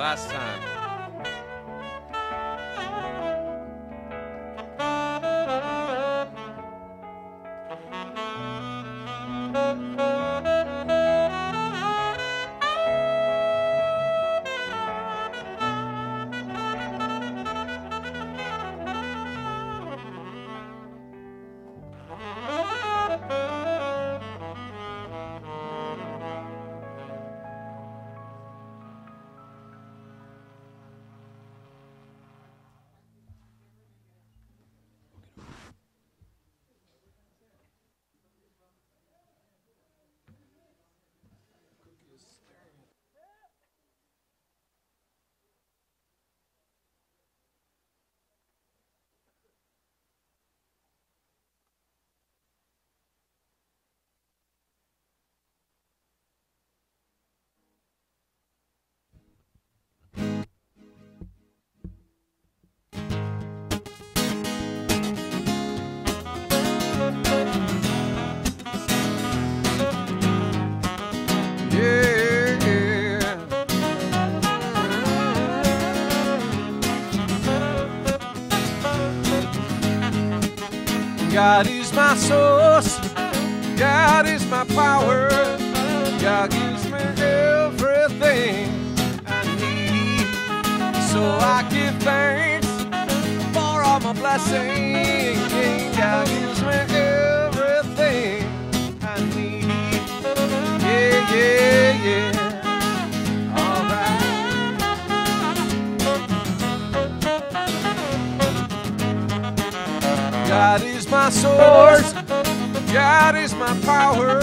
last time. God is my source, God is my power, God gives me everything I need. So I give thanks for all my blessings. God gives me everything I need. Yeah, yeah, yeah. God is my source, God is my power,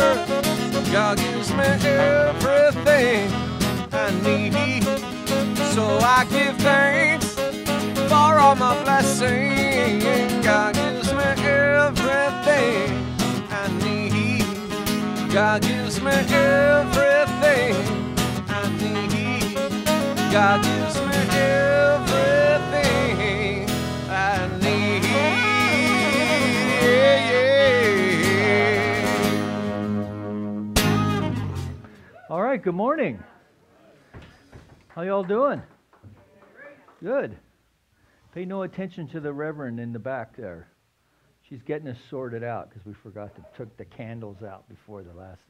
God gives me everything I need. So I give thanks for all my blessings. God gives me everything I need. God gives me everything I need. God gives me everything I need. All right, good morning. How y'all doing? Good. Pay no attention to the reverend in the back there. She's getting us sorted out because we forgot to took the candles out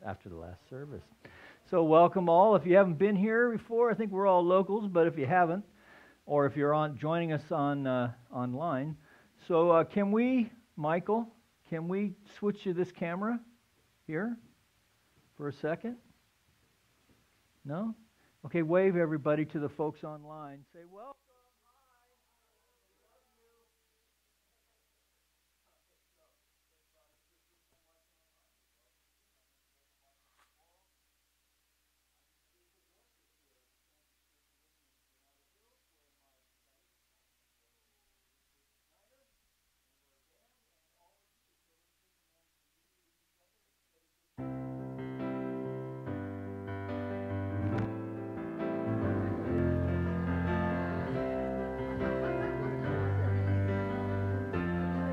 after the last service. So welcome all. If you haven't been here before, I think we're all locals, but if you haven't, or if you're joining us on online, so can we, Michael, can we switch to this camera here for a second? No? Okay, wave everybody to the folks online. Say welcome.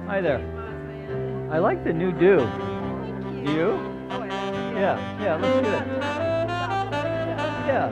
Hi there. I like the new do. Do you? Yeah, let's do it. Yeah.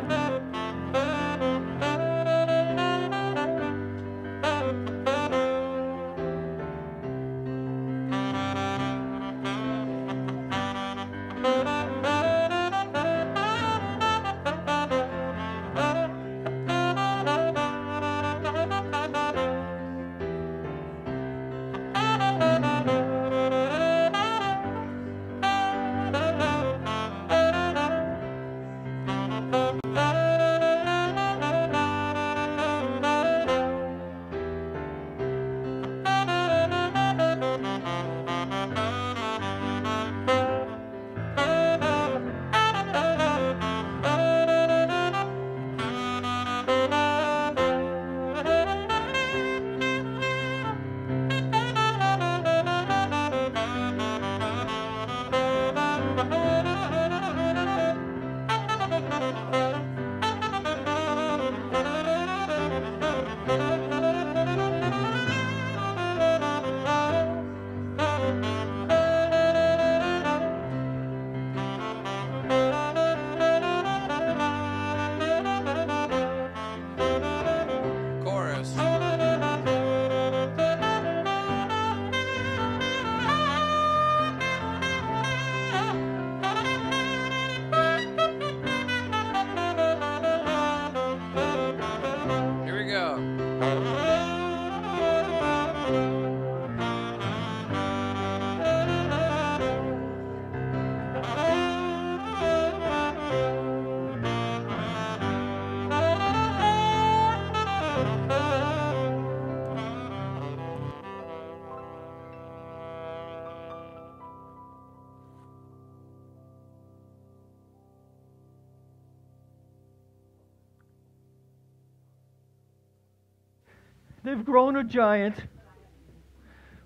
They've grown a giant.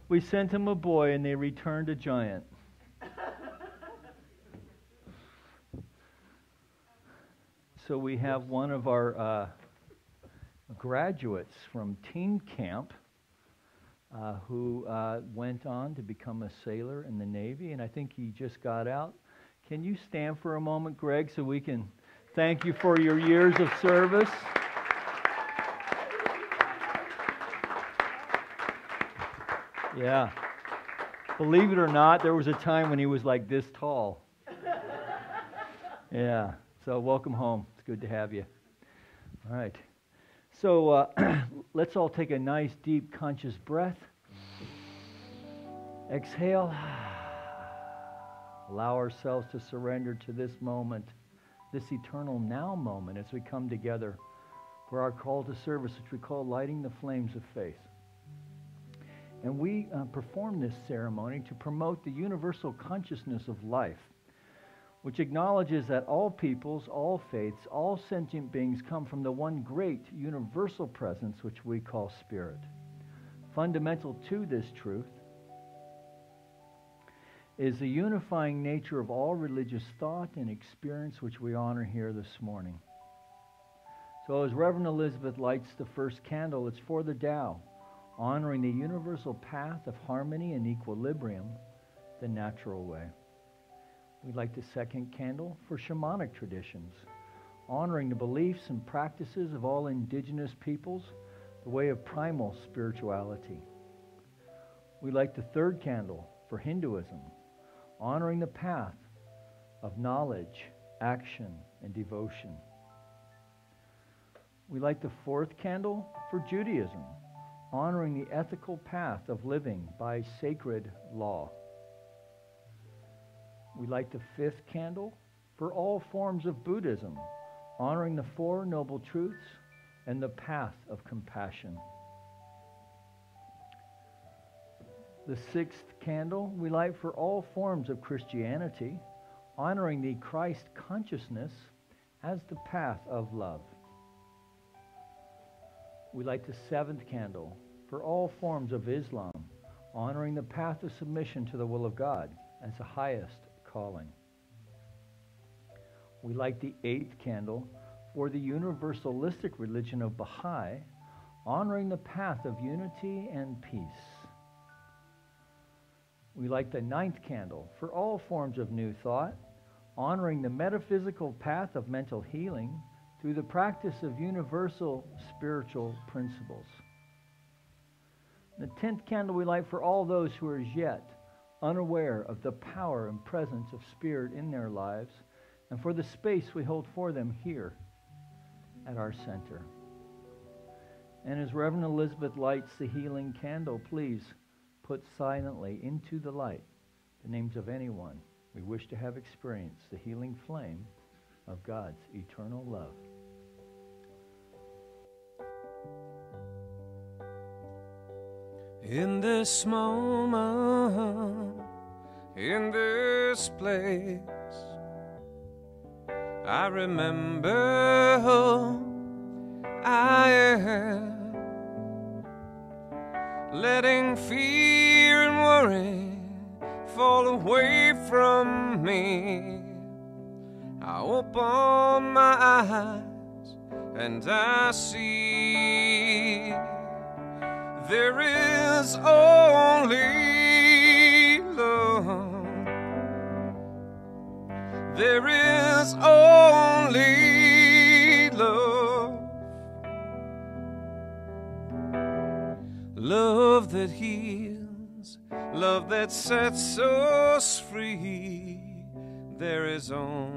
We sent them a boy, and they returned a giant. So we have one of our graduates from teen camp who went on to become a sailor in the Navy, and I think he just got out. Can you stand for a moment, Greg, so we can thank you for your years of service? Yeah. Believe it or not, there was a time when he was like this tall. Yeah. So welcome home. It's good to have you. All right. So let's all take a nice, deep, conscious breath. Exhale. Allow ourselves to surrender to this moment, this eternal now moment as we come together for our call to service, which we call lighting the flames of faith. And we perform this ceremony to promote the universal consciousness of life, which acknowledges that all peoples, all faiths, all sentient beings come from the one great universal presence which we call spirit. Fundamental to this truth is the unifying nature of all religious thought and experience which we honor here this morning. So as Reverend Elizabeth lights the first candle, it's for the Tao, honoring the universal path of harmony and equilibrium, the natural way. We'd light the second candle for shamanic traditions, honoring the beliefs and practices of all indigenous peoples, the way of primal spirituality. We light the third candle for Hinduism, honoring the path of knowledge, action, and devotion. We light the fourth candle for Judaism, honoring the ethical path of living by sacred law. We light the fifth candle for all forms of Buddhism, honoring the Four Noble Truths and the path of compassion. The sixth candle we light for all forms of Christianity, honoring the Christ consciousness as the path of love. We light the seventh candle for all forms of Islam, honoring the path of submission to the will of God as the highest calling. We light the eighth candle for the universalistic religion of Baha'i, honoring the path of unity and peace. We light the ninth candle for all forms of New Thought, honoring the metaphysical path of mental healing through the practice of universal spiritual principles. The 10th candle we light for all those who are as yet unaware of the power and presence of Spirit in their lives, and for the space we hold for them here at our center. And as Reverend Elizabeth lights the healing candle, please put silently into the light the names of anyone we wish to have experienced the healing flame of God's eternal love. In this moment, in this place, I remember who I am, letting fear and worry fall away from me. I open my eyes and I see there is only love. There is only love. Love that heals, love that sets us free. There is only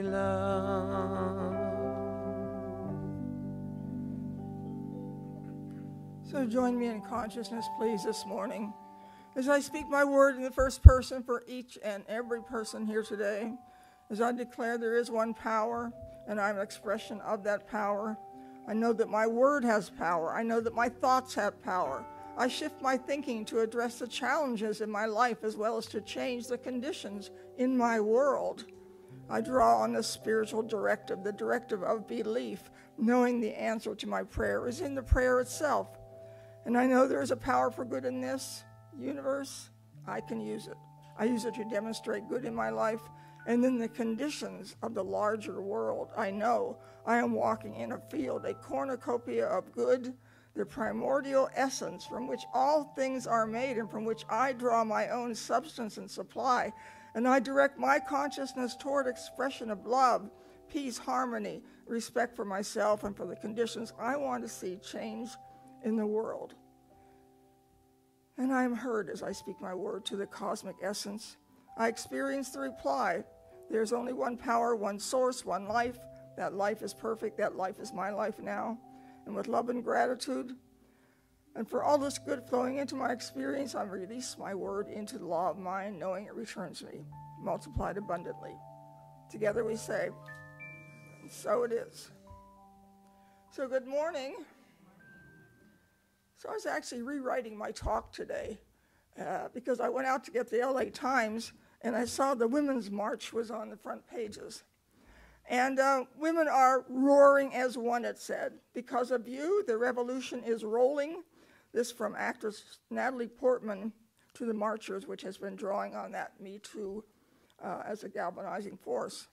love. So join me in consciousness, please, this morning, as I speak my word in the first person for each and every person here today, as I declare there is one power, and I'm an expression of that power. I know that my word has power. I know that my thoughts have power. I shift my thinking to address the challenges in my life as well as to change the conditions in my world. I draw on the spiritual directive, the directive of belief, knowing the answer to my prayer is in the prayer itself. And I know there is a power for good in this universe. I can use it. I use it to demonstrate good in my life. And in the conditions of the larger world, I know I am walking in a field, a cornucopia of good, the primordial essence from which all things are made and from which I draw my own substance and supply. And I direct my consciousness toward expression of love, peace, harmony, respect for myself and for the conditions I want to see change in the world. And I am heard as I speak my word to the cosmic essence. I experience the reply. There's only one power, one source, one life. That life is perfect. That life is my life now. And with love and gratitude, and for all this good flowing into my experience, I release my word into the law of mind, knowing it returns me, multiplied abundantly. Together we say, and so it is. So good morning. So I was actually rewriting my talk today because I went out to get the LA Times and I saw the Women's March was on the front pages. And women are roaring as one, it said. Because of you, the revolution is rolling. This from actress Natalie Portman to the marchers, which has been drawing on that Me Too as a galvanizing force.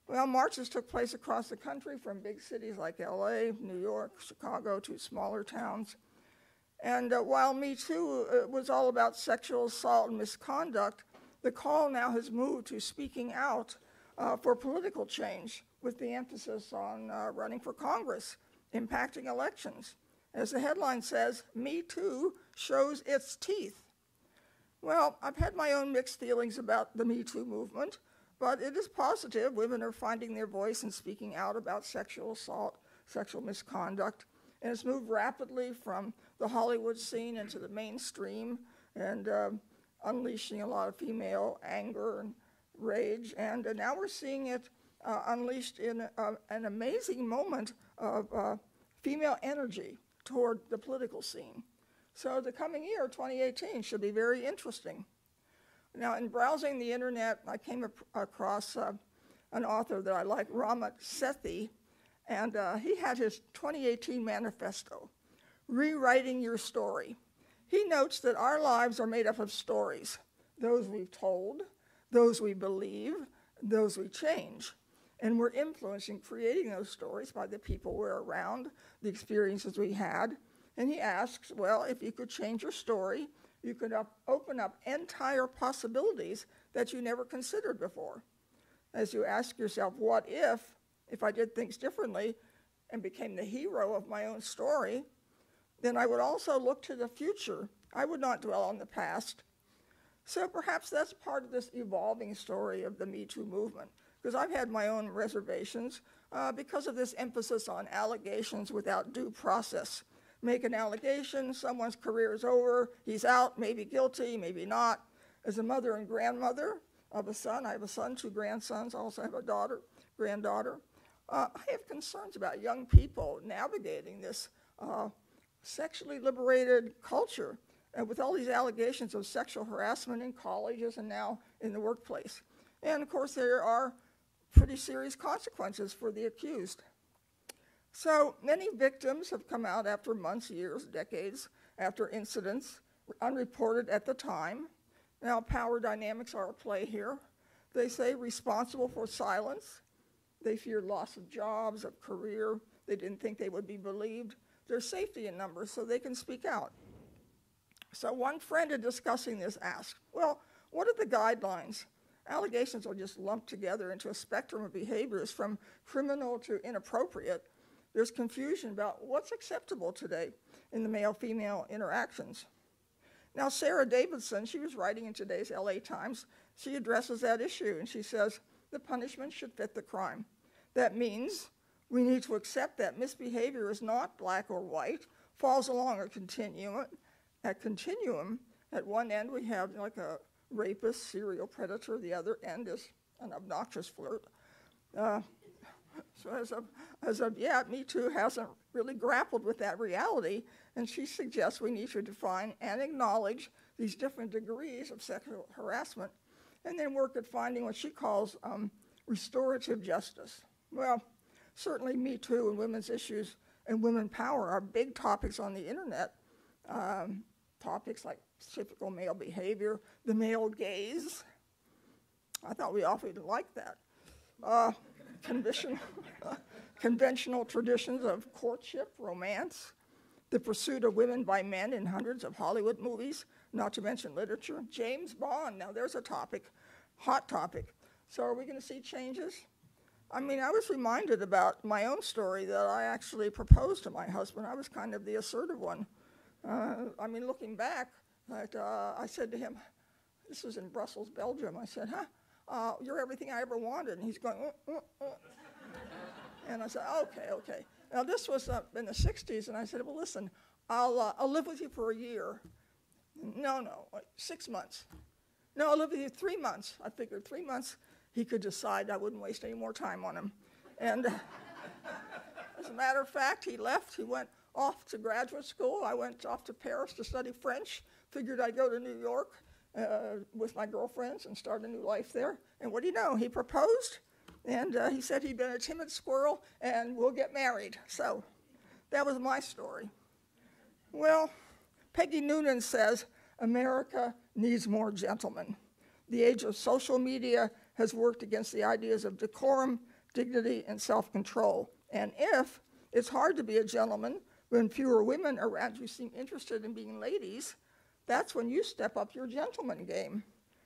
Well, marches took place across the country from big cities like LA, New York, Chicago to smaller towns. And while Me Too was all about sexual assault and misconduct, the call now has moved to speaking out for political change, with the emphasis on running for Congress, impacting elections. As the headline says, Me Too shows its teeth. Well, I've had my own mixed feelings about the Me Too movement, but it is positive. Women are finding their voice and speaking out about sexual assault, sexual misconduct, and it's moved rapidly from the Hollywood scene into the mainstream and unleashing a lot of female anger and rage, and now we're seeing it unleashed in an amazing moment of female energy toward the political scene. So the coming year, 2018, should be very interesting. Now, in browsing the internet, I came across an author that I like, Ramit Sethi, and he had his 2018 manifesto, Rewriting Your Story. He notes that our lives are made up of stories, those we've told, those we believe, those we change. And we're influencing creating those stories by the people we're around, the experiences we had. And he asks, well, if you could change your story, you could open up entire possibilities that you never considered before. As you ask yourself, what if I did things differently and became the hero of my own story, then I would also look to the future. I would not dwell on the past. So perhaps that's part of this evolving story of the Me Too movement, because I've had my own reservations because of this emphasis on allegations without due process. Make an allegation, someone's career is over, he's out, maybe guilty, maybe not. As a mother and grandmother of a son, I have a son, 2 grandsons, I also have a granddaughter. I have concerns about young people navigating this sexually liberated culture with all these allegations of sexual harassment in colleges and now in the workplace. And of course, there are pretty serious consequences for the accused. So many victims have come out after months, years, decades after incidents, unreported at the time. Now, power dynamics are at play here. They say responsible for silence. They feared loss of jobs, of career. They didn't think they would be believed. There's safety in numbers, so they can speak out. So one friend in discussing this asked, well, what are the guidelines? Allegations are just lumped together into a spectrum of behaviors from criminal to inappropriate. There's confusion about what's acceptable today in the male-female interactions. Now, Sarah Davidson, she was writing in today's LA Times, she addresses that issue, and she says, the punishment should fit the crime. That means we need to accept that misbehavior is not black or white, falls along a continuum. At one end, we have like a rapist, serial predator. The other end is an obnoxious flirt. So as of yet, Me Too hasn't really grappled with that reality, and she suggests we need to define and acknowledge these different degrees of sexual harassment, and then work at finding what she calls restorative justice. Well, certainly Me Too and women's issues and women power are big topics on the internet. Topics like typical male behavior, the male gaze. I thought we often liked that. Conventional traditions of courtship, romance, the pursuit of women by men in hundreds of Hollywood movies, not to mention literature. James Bond, now there's a topic, hot topic. So are we going to see changes? I mean, I was reminded about my own story that I actually proposed to my husband. I was kind of the assertive one. I mean, looking back, I said to him, this was in Brussels, Belgium, I said, you're everything I ever wanted. And he's going, And I said, okay. Now, this was in the 60s, and I said, well, listen, I'll live with you for a year. No, like 6 months. No, I'll live with you 3 months. I figured 3 months, he could decide I wouldn't waste any more time on him. And as a matter of fact, he left. He went off to graduate school. I went off to Paris to study French. Figured I'd go to New York with my girlfriends and start a new life there. And what do you know? He proposed, and he said he'd been a timid squirrel, and we'll get married. So that was my story. Well, Peggy Noonan says, America needs more gentlemen. The age of social media has worked against the ideas of decorum, dignity, and self-control. And if it's hard to be a gentleman when fewer women around you seem interested in being ladies, that's when you step up your gentleman game.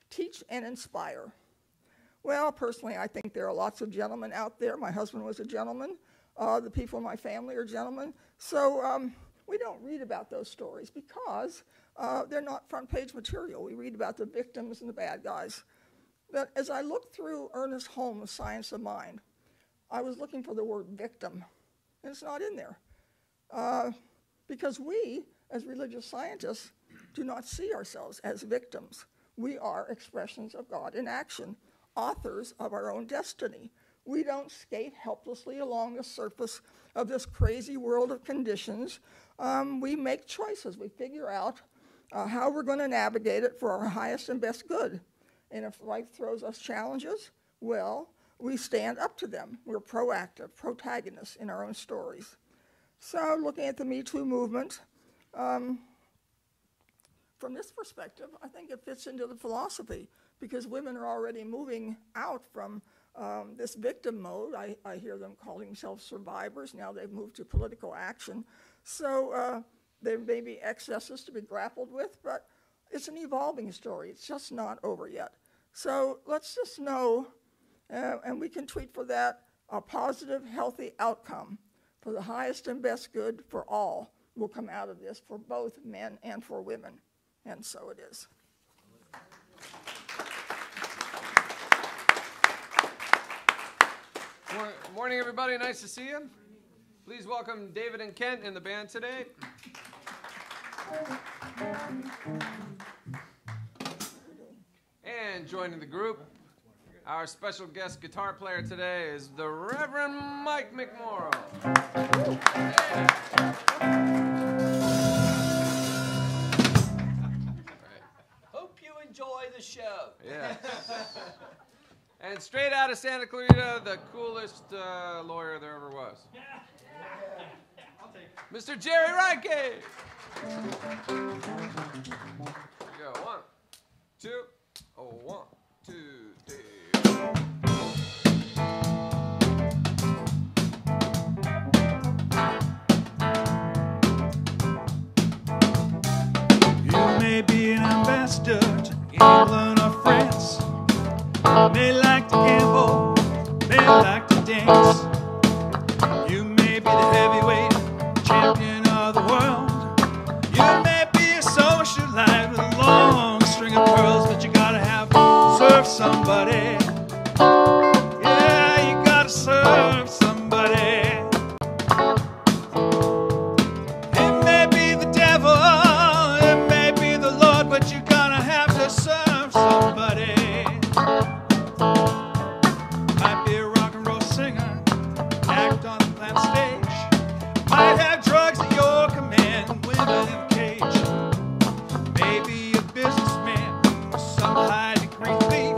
Teach and inspire. Well, personally, I think there are lots of gentlemen out there. My husband was a gentleman. The people in my family are gentlemen. So we don't read about those stories because they're not front-page material. We read about the victims and the bad guys. But as I looked through Ernest Holmes' Science of Mind, I was looking for the word victim, and it's not in there. Because we, as religious scientists, do not see ourselves as victims. We are expressions of God in action, authors of our own destiny. We don't skate helplessly along the surface of this crazy world of conditions. We make choices. We figure out how we're going to navigate it for our highest and best good. And if life throws us challenges, well, we stand up to them. We're proactive, protagonists in our own stories. So looking at the Me Too movement, from this perspective, I think it fits into the philosophy because women are already moving out from this victim mode. I hear them calling themselves survivors. Now they've moved to political action. So there may be excesses to be grappled with, but it's an evolving story. It's just not over yet. So let's just know, and we can tweet for that, a positive, healthy outcome for the highest and best good for all will come out of this for both men and for women. And so it is. Morning, everybody. Nice to see you. Please welcome David and Kent in the band today. And joining the group, our special guest guitar player today is the Reverend Mike McMorrow. Hope you enjoy the show. Yeah. And straight out of Santa Clarita, the coolest lawyer there ever was. Mr. Jerry Reinke. Here we go. 1, 2, 1, 2, 3. You may be an ambassador to England or France. May like to gamble, may like to dance. You may be the heavyweight champion of the world. You may be a socialite with a long string of pearls, but you gotta have serve somebody. Yeah, you gotta serve somebody. It may be the devil, it may be the Lord, but you gotta have to serve somebody. Might be a rock and roll singer, act on the planet stage. Might have drugs at your command and women in a cage. Maybe a businessman, some high degree thief.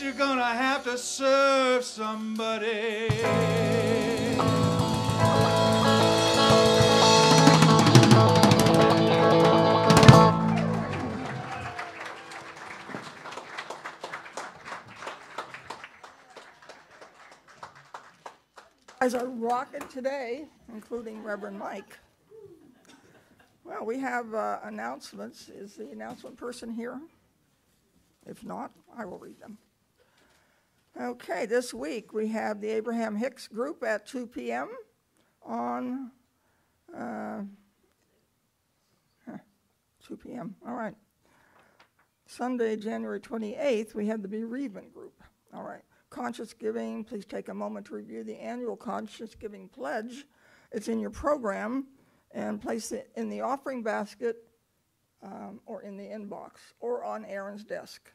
but you're gonna have to serve somebody. As a rocket today, including Reverend Mike. Well, we have announcements. Is the announcement person here? If not, I will read them. Okay, this week we have the Abraham Hicks group at 2 p.m. on 2 p.m. All right. Sunday, January 28th, we have the bereavement group. All right. Conscious Giving, please take a moment to review the annual Conscious Giving Pledge. It's in your program, and place it in the offering basket or in the inbox or on Aaron's desk.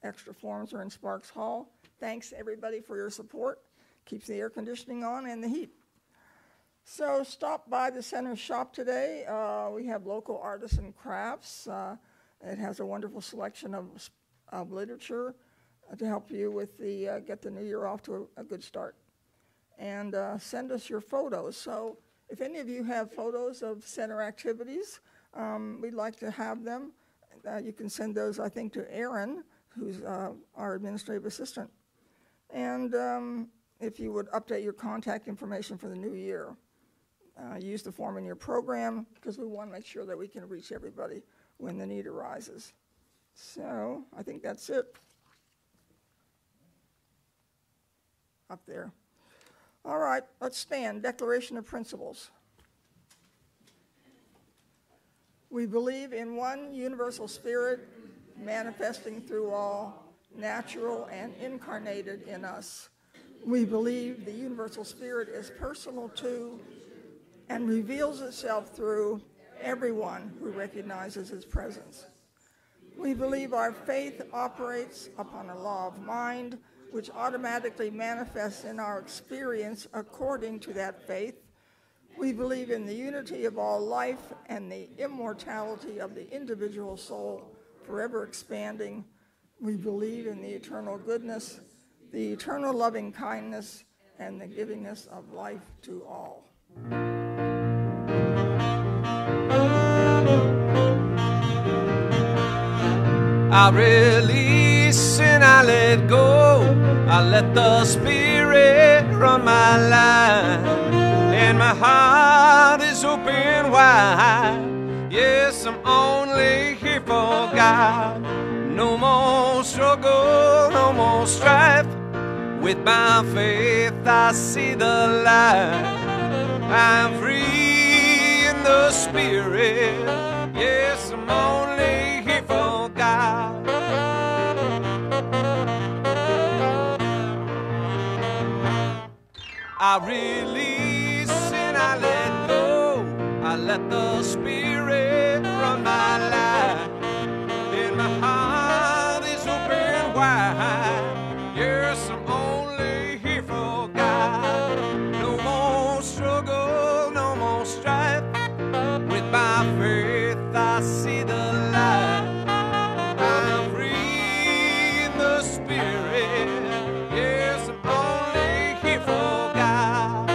Extra forms are in Sparks Hall. Thanks, everybody, for your support. Keeps the air conditioning on and the heat. So stop by the center shop today. We have local artists and crafts. It has a wonderful selection of literature to help you with the get the new year off to a good start. And send us your photos. So if any of you have photos of center activities, we'd like to have them. You can send those, I think, to Aaron, who's our administrative assistant. And if you would update your contact information for the new year. Use the form in your program, because we want to make sure that we can reach everybody when the need arises. So I think that's it. Up there. All right, let's stand. Declaration of Principles. We believe in one universal spirit manifesting through all, natural and incarnated in us. We believe the universal spirit is personal to and reveals itself through everyone who recognizes its presence. We believe our faith operates upon a law of mind, which automatically manifests in our experience according to that faith. We believe in the unity of all life and the immortality of the individual soul, forever expanding. We believe in the eternal goodness, the eternal loving kindness, and the givingness of life to all. I release and I let go. I let the Spirit run my life, and my heart is open wide. Yes, I'm only here for God. No more struggle, no more strife. With my faith I see the light. I'm free in the Spirit. Yes, I'm only here for God. I release and I let go. I let the Spirit run my life, and my heart is open wide. Yes, I'm only here for God. No more struggle, no more strife. With my faith I see the light. I'm free in the Spirit. Yes, I'm only here for God.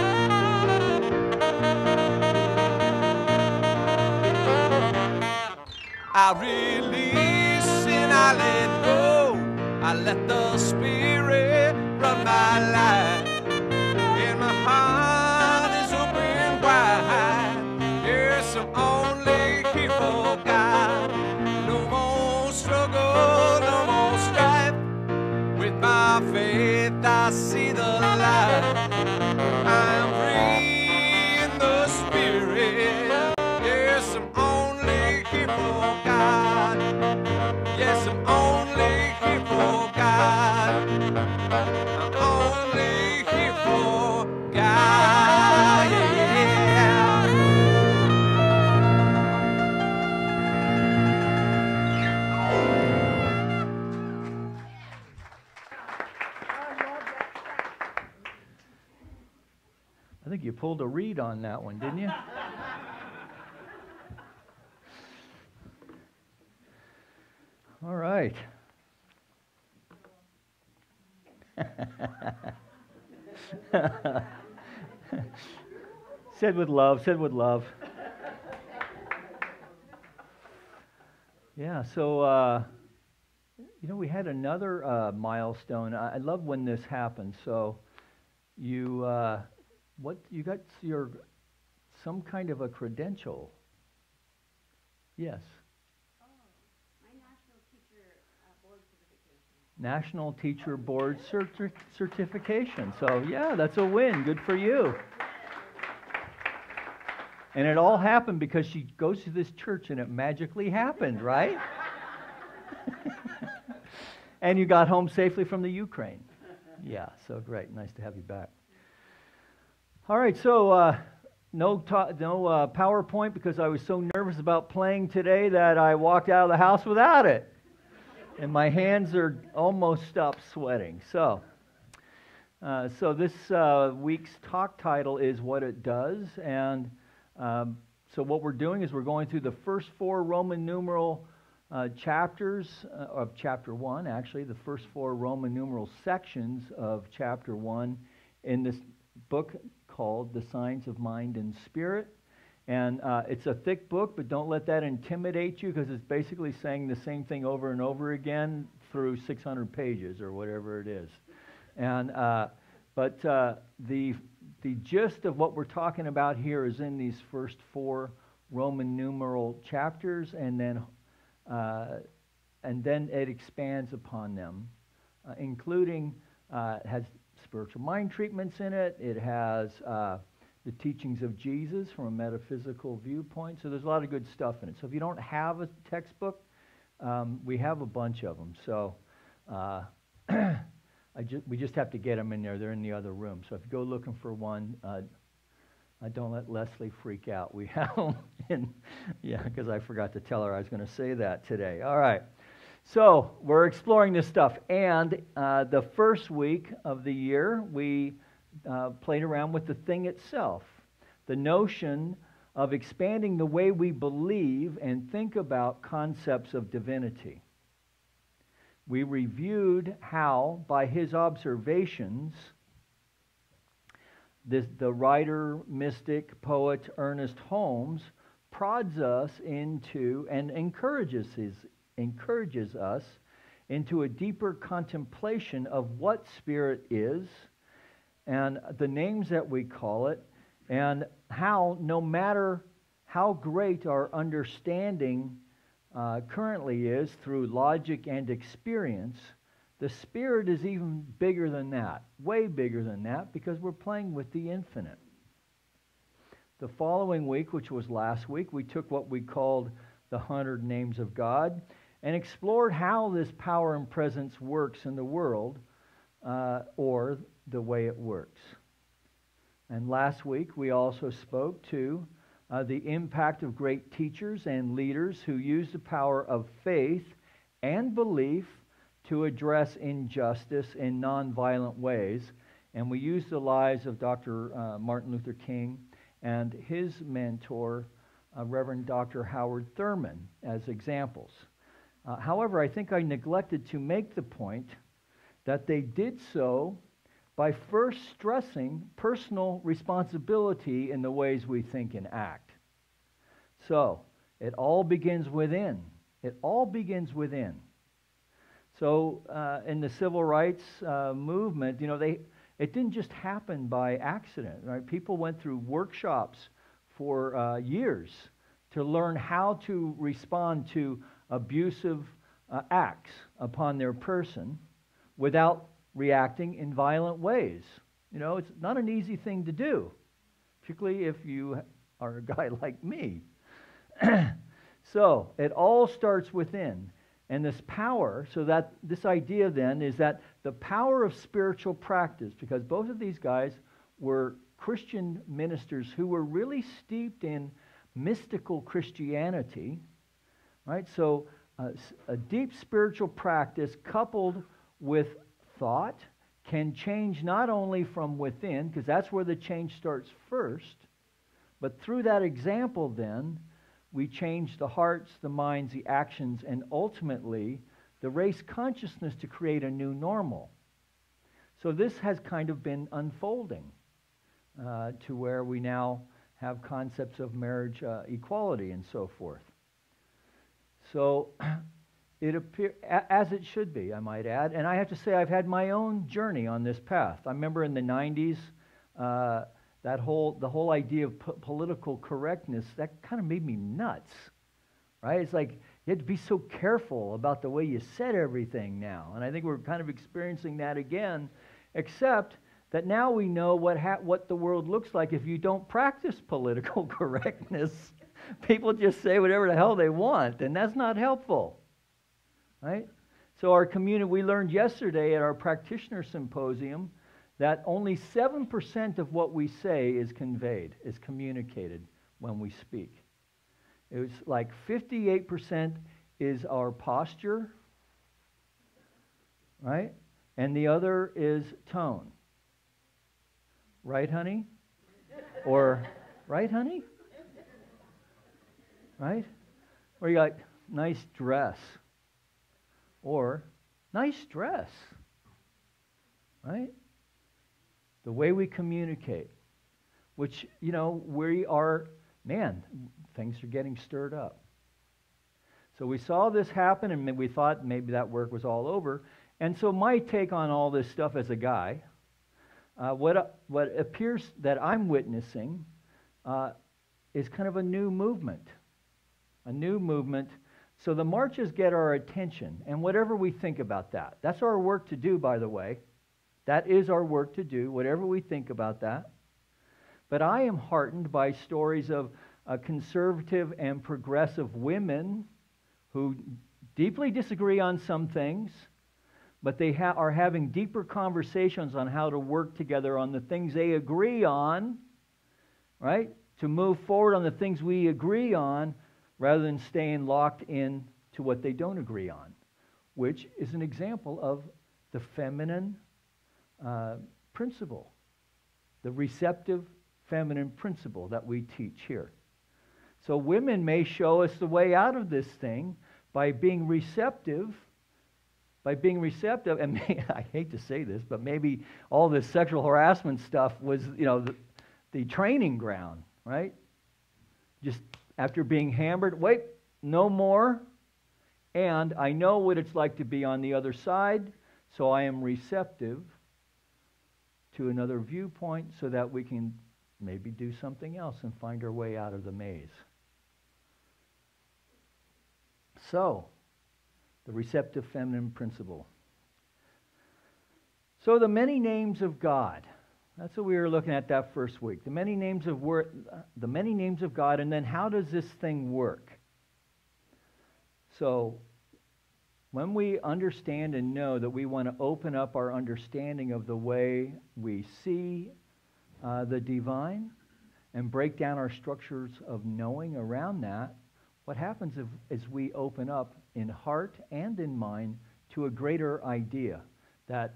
I release and I let go. I let the Spirit run my life, and my heart is open wide. Yes, I'm only here for God. No more struggle, no more strife. With my faith I see the light. I'm free in the Spirit. Yes, I'm only here for God. Yes, I'm only here for God. I'm only here for God. Yeah. I think you pulled a read on that one, didn't you? All right. Said with love, said with love. Yeah, so, we had another milestone. I love when this happens. So you got some kind of a credential. Yes. National Teacher Board certification. So, yeah, that's a win. Good for you. And it all happened because she goes to this church and it magically happened, right? And you got home safely from the Ukraine. Yeah, so great. Nice to have you back. All right, so no PowerPoint because I was so nervous about playing today that I walked out of the house without it. And my hands are almost stopped sweating. So this week's talk title is What It Does. And so what we're doing is we're going through the first 4 Roman numeral chapters of chapter 1, actually, the first 4 Roman numeral sections of chapter 1 in this book called The Signs of Mind and Spirit. And it's a thick book, but don't let that intimidate you because it's basically saying the same thing over and over again through 600 pages or whatever it is. And but the gist of what we're talking about here is in these first 4 Roman numeral chapters, and then it expands upon them, including it has spiritual mind treatments in it. It has the teachings of Jesus from a metaphysical viewpoint. So there's a lot of good stuff in it. So if you don't have a textbook, we have a bunch of them. So we just have to get them in there. They're in the other room. So if you go looking for one, don't let Leslie freak out. We have them because I forgot to tell her I was going to say that today. All right. So we're exploring this stuff. And the first week of the year, we played around with the thing itself, the notion of expanding the way we believe and think about concepts of divinity. We reviewed how, by his observations, the writer, mystic, poet Ernest Holmes prods us into and encourages us into a deeper contemplation of what spirit is and the names that we call it, and how, no matter how great our understanding currently is through logic and experience, the Spirit is even bigger than that, way bigger than that, because we're playing with the infinite. The following week, which was last week, we took what we called the 100 Names of God and explored how this power and presence works in the world, or the way it works. And last week, we also spoke to the impact of great teachers and leaders who use the power of faith and belief to address injustice in nonviolent ways. And we used the lives of Dr. Martin Luther King and his mentor, Reverend Dr. Howard Thurman, as examples. However, I think I neglected to make the point that they did so by first stressing personal responsibility in the ways we think and act. So, it all begins within. It all begins within. So, in the civil rights movement, it didn't just happen by accident, right? People went through workshops for years to learn how to respond to abusive acts upon their person without reacting in violent ways. It's not an easy thing to do, particularly if you are a guy like me. So, it all starts within. And this power, so that this idea then is that the power of spiritual practice, because both of these guys were Christian ministers who were really steeped in mystical Christianity, right? So a deep spiritual practice coupled with thought can change not only from within, because that's where the change starts first, but through that example then, we change the hearts, the minds, the actions, and ultimately the race consciousness to create a new normal. So this has kind of been unfolding to where we now have concepts of marriage equality and so forth. So it appears, as it should be, I might add. And I have to say, I've had my own journey on this path. I remember in the 90s, the whole idea of political correctness, that kind of made me nuts, right? It's like you have to be so careful about the way you said everything now. And I think we're kind of experiencing that again, except that now we know what the world looks like if you don't practice political correctness. People just say whatever the hell they want, and that's not helpful, right? So our community, we learned yesterday at our practitioner symposium that only 7% of what we say is conveyed, is communicated when we speak. It was like 58% is our posture, right? And the other is tone. Right, honey? Or, right, honey? Right? Or you got nice dress. Or, nice dress. Right? The way we communicate. Which, you know, we are, man, things are getting stirred up. So we saw this happen, and we thought maybe that work was all over. And so my take on all this stuff as a guy, what appears that I'm witnessing is kind of a new movement. A new movement. So the marches get our attention, and whatever we think about that. That's our work to do, by the way. That is our work to do, whatever we think about that. But I am heartened by stories of conservative and progressive women who deeply disagree on some things, but they are having deeper conversations on how to work together on the things they agree on, right? To move forward on the things we agree on rather than staying locked in to what they don't agree on, which is an example of the feminine principle, the receptive feminine principle that we teach here. So women may show us the way out of this thing by being receptive, and I hate to say this, but maybe all this sexual harassment stuff was, you know, the training ground, right? Just after being hammered, wait, no more, and I know what it's like to be on the other side, so I am receptive to another viewpoint so that we can maybe do something else and find our way out of the maze. So, the receptive feminine principle. So the many names of God. That's what we were looking at that first week. The many names of God, and then how does this thing work? So, when we understand and know that we want to open up our understanding of the way we see the divine and break down our structures of knowing around that, what happens is we open up in heart and in mind to a greater idea that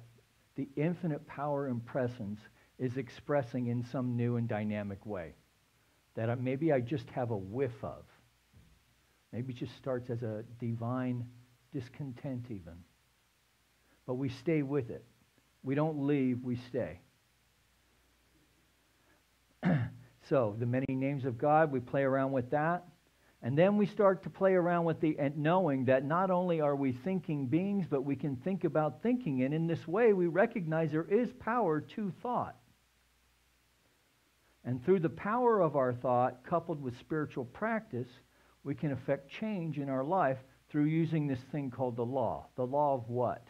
the infinite power and presence is expressing in some new and dynamic way that maybe I just have a whiff of. Maybe it just starts as a divine discontent even. But we stay with it. We don't leave, we stay. So, the many names of God, we play around with that. And then we start to play around with knowing that not only are we thinking beings, but we can think about thinking. And in this way, we recognize there is power to thought. And through the power of our thought, coupled with spiritual practice, we can affect change in our life through using this thing called the law. The law of what?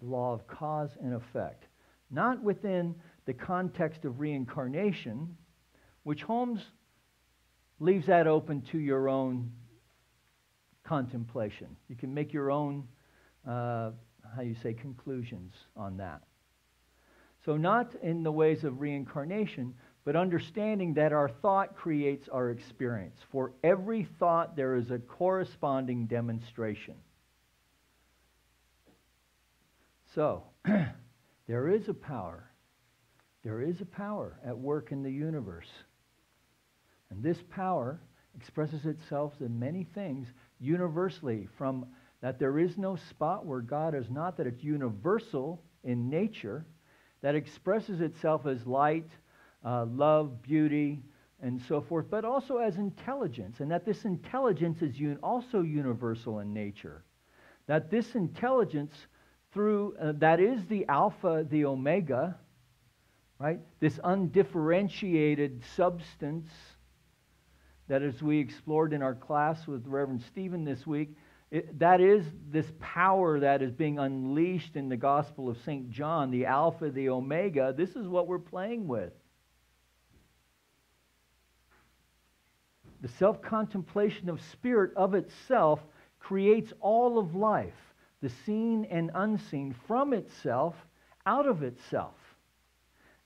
The law of cause and effect. Not within the context of reincarnation, which Holmes leaves that open to your own contemplation. You can make your own, conclusions on that. So not in the ways of reincarnation, but understanding that our thought creates our experience. For every thought, there is a corresponding demonstration. So, there is a power. There is a power at work in the universe. And this power expresses itself in many things universally, from that there is no spot where God is not, that it's universal in nature, that expresses itself as light, love, beauty, and so forth, but also as intelligence, and that this intelligence is also universal in nature. That this intelligence that is the Alpha, the Omega, right? This undifferentiated substance that, as we explored in our class with Reverend Stephen this week, that is this power that is being unleashed in the Gospel of St. John, the Alpha, the Omega. This is what we're playing with. The self-contemplation of spirit of itself creates all of life, the seen and unseen, from itself, out of itself.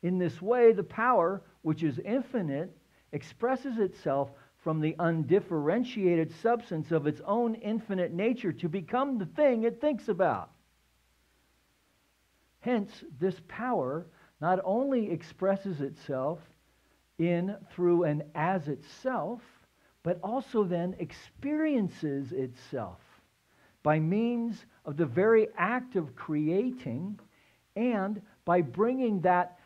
In this way, the power, which is infinite, expresses itself from the undifferentiated substance of its own infinite nature to become the thing it thinks about. Hence, this power not only expresses itself in, through, and as itself, but also then experiences itself by means of the very act of creating and by bringing that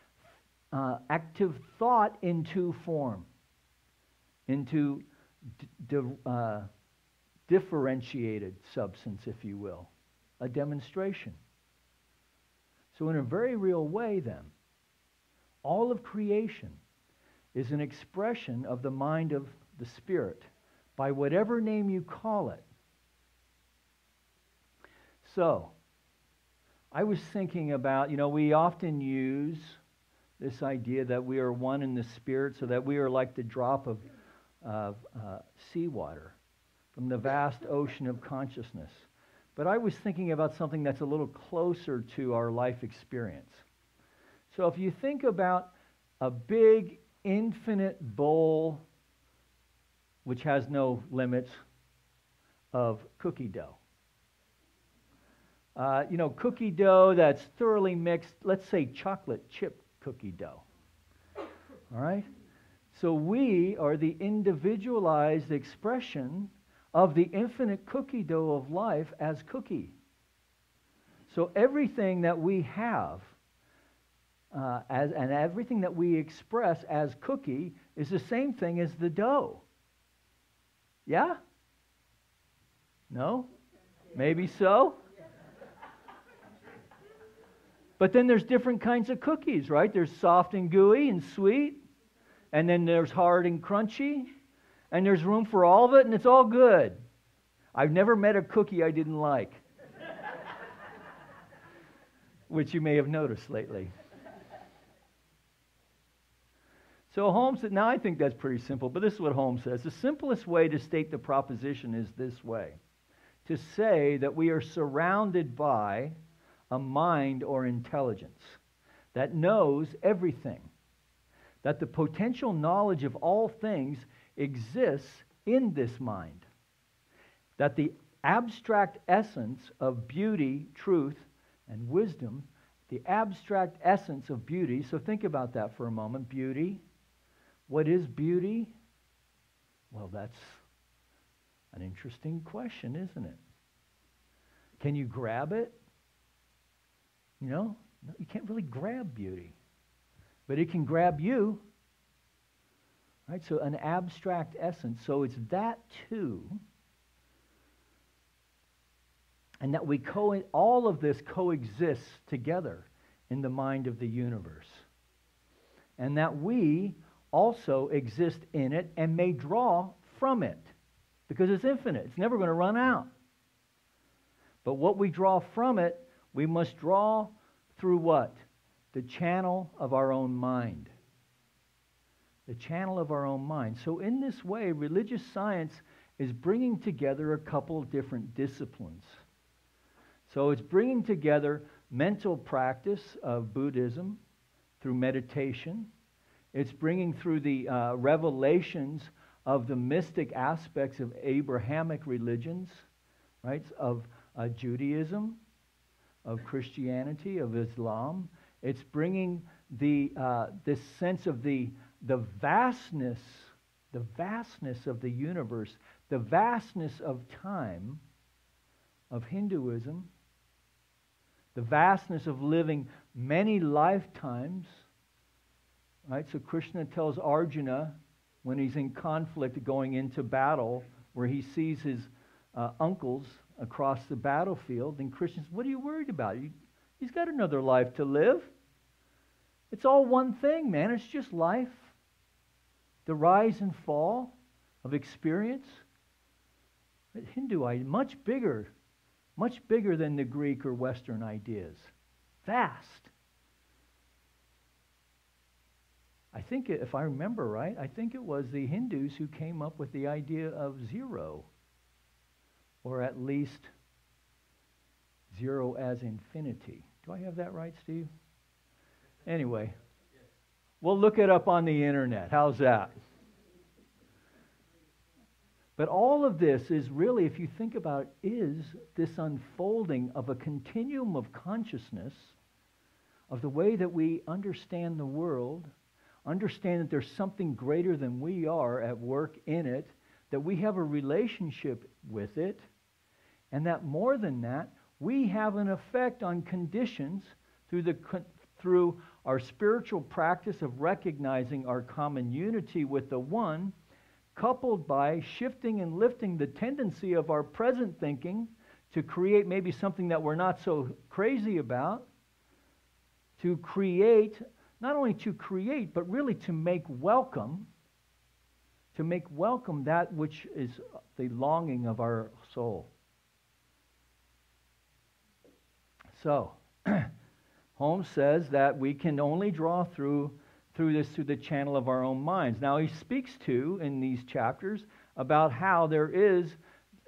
active thought into form, into differentiated substance, if you will, a demonstration. So in a very real way, then, all of creation is an expression of the mind of the Spirit, by whatever name you call it. So, I was thinking about, we often use this idea that we are one in the Spirit, so that we are like the drop of seawater from the vast ocean of consciousness. But I was thinking about something that's a little closer to our life experience. So if you think about a big, infinite bowl, which has no limits, of cookie dough. Cookie dough that's thoroughly mixed, let's say chocolate chip cookie dough. All right? So we are the individualized expression of the infinite cookie dough of life as cookie. So everything that we have and everything that we express as cookie is the same thing as the dough. Yeah? No? Maybe so? But then there's different kinds of cookies, right? There's soft and gooey and sweet, and then there's hard and crunchy, and there's room for all of it, and it's all good. I've never met a cookie I didn't like, which you may have noticed lately. So Holmes said, now I think that's pretty simple, but this is what Holmes says. The simplest way to state the proposition is this way: to say that we are surrounded by a mind or intelligence that knows everything, that the potential knowledge of all things exists in this mind, that the abstract essence of beauty, truth, and wisdom, the abstract essence of beauty, so think about that for a moment, beauty. What is beauty? Well, that's an interesting question, isn't it? Can you grab it? No, you can't really grab beauty, but it can grab you. Right? So an abstract essence. So it's that too. And that all of this coexists together in the mind of the universe. And that we also exist in it and may draw from it, because it's infinite. It's never going to run out. But what we draw from it, we must draw through what? The channel of our own mind. The channel of our own mind. So in this way, religious science is bringing together a couple of different disciplines. So it's bringing together mental practice of Buddhism through meditation. It's bringing through the revelations of the mystic aspects of Abrahamic religions, right? Of Judaism, of Christianity, of Islam. It's bringing this sense of the vastness of the universe, the vastness of time, of Hinduism, the vastness of living many lifetimes. Right? So Krishna tells Arjuna when he's in conflict going into battle, where he sees his uncles across the battlefield, and Krishna says, what are you worried about? He's got another life to live. It's all one thing, man. It's just life. The rise and fall of experience. Hindu idea, much bigger than the Greek or Western ideas. Vast. I think, if I remember right, I think it was the Hindus who came up with the idea of zero, or at least zero as infinity. Do I have that right, Steve? Anyway, we'll look it up on the internet. How's that? But all of this is really, if you think about it, is this unfolding of a continuum of consciousness, of the way that we understand the world, understand that there's something greater than we are at work in it, that we have a relationship with it, and that more than that, we have an effect on conditions through our spiritual practice of recognizing our common unity with the One, coupled by shifting and lifting the tendency of our present thinking to create maybe something that we're not so crazy about, to create, not only to create, but really to make welcome that which is the longing of our soul. So, Holmes says that we can only draw through the channel of our own minds. Now, he speaks to, in these chapters, about how there is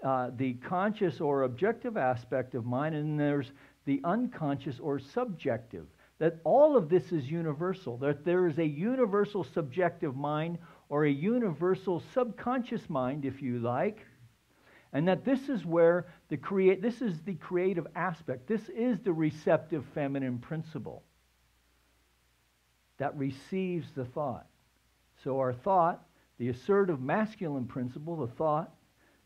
the conscious or objective aspect of mind, and there's the unconscious or subjective. That all of this is universal. That there is a universal subjective mind, or a universal subconscious mind, if you like, and that this is where this is the creative aspect. This is the receptive feminine principle that receives the thought. So our thought, the assertive masculine principle, the thought,